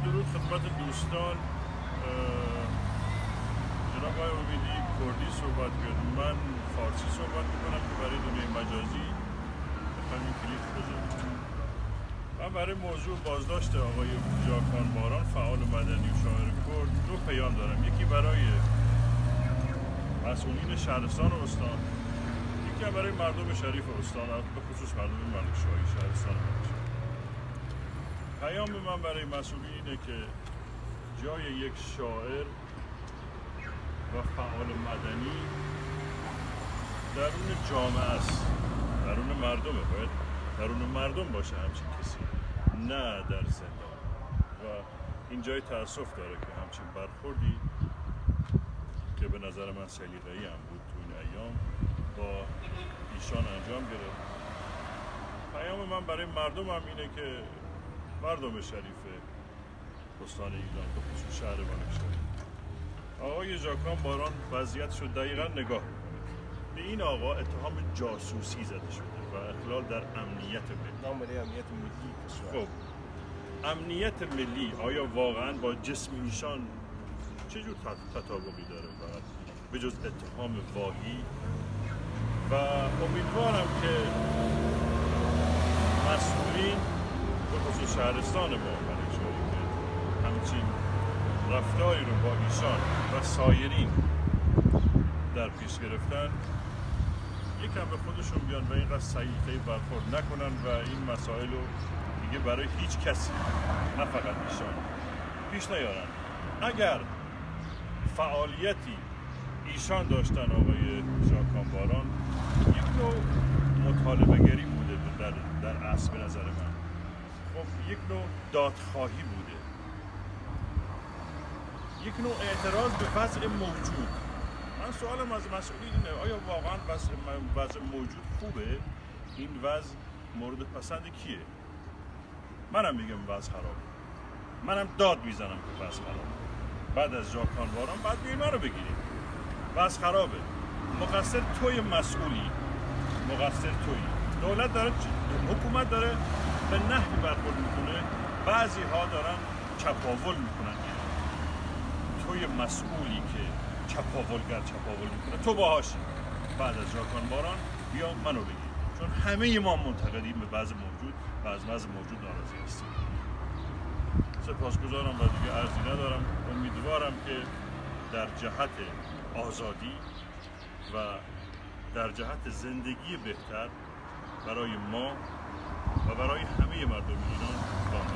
درود خدمت دوستان. جناب آقای امیدی کردی صحبت کرد، من فارسی صحبت میکنم که برای دنیای مجازی بخوایم این کلیپ بزنیم. من برای موضوع بازداشت آقای ژاکان باران فعال مدنی و شاعر کرد دو پیام دارم. یکی برای مسئولین شهرستان و استان، یکی برای مردم شریف استان، به خصوص مردم ملکشاهی شهرستان ملکشاهی. پیام من برای مسئولین اینه که جای یک شاعر و فعال مدنی درون جامعه است، درون مردمه، باید درون مردم باشه همچین کسی، نه در زندان. و این جای تأسف داره که همچین برخوردی که به نظر من سلیقه‌ای هم بود تو این ایام با ایشان انجام گرفت. پیام من برای مردم هم اینه که مردم شریف استان ایلام به خصوص شهر ملکشاهی، آقای ژاکان باران وضعیتش رو دقیقا نگاه میکنه. به این آقا اتهام جاسوسی زده شده و اخلال در امنیت ملی. نام برای امنیت ملی کشور. خب امنیت ملی آیا واقعا با جسم ایشان چجور تطابقی داره فقط به جز اتهام واهی؟ و امیدوارم که مسئولین به خصوص شهرستان ما ملکشاهی که همچین رفتاری رو با ایشان و سایرین در پیش گرفتن یکم به خودشون بیان و اینقدر سلیقه‌ای برخورد نکنن و این مسائل رو دیگه برای هیچ کسی، نه فقط ایشان، پیش نیارن. اگر فعالیتی ایشان داشتن آقای ژاکان باران یک نوع مطالبه گری بوده در اصل به نظر من. خب یک نوع دادخواهی بوده، یک نوع اعتراض به وضع موجود. من سوالم از مسئولین اینه آیا واقعا وضع موجود خوبه؟ این وضع مورد پسند کیه؟ منم میگم وضع خرابه، منم داد میزنم که وضع خرابه. بعد از ژاکان باران بعد بیاین منو بگیریم. وضع خرابه، مقصر توی مسئولی، مقصر توی. دولت داره، حکومت داره به نحوی برخورد میکنه، بعضی ها دارن چپاول میکنن. توی مسئولی که چپاول میکنه تو باهاشی. بعد از ژاکان باران بیا منو بگیر، چون همه ما منتقدیم به وضع موجود و از وضع موجود ناراضی هستیم. سپاسگزارم و دیگه عرضی ندارم. امیدوارم که در جهت آزادی و در جهت زندگی بهتر برای ما و برای همه مردم ایران گام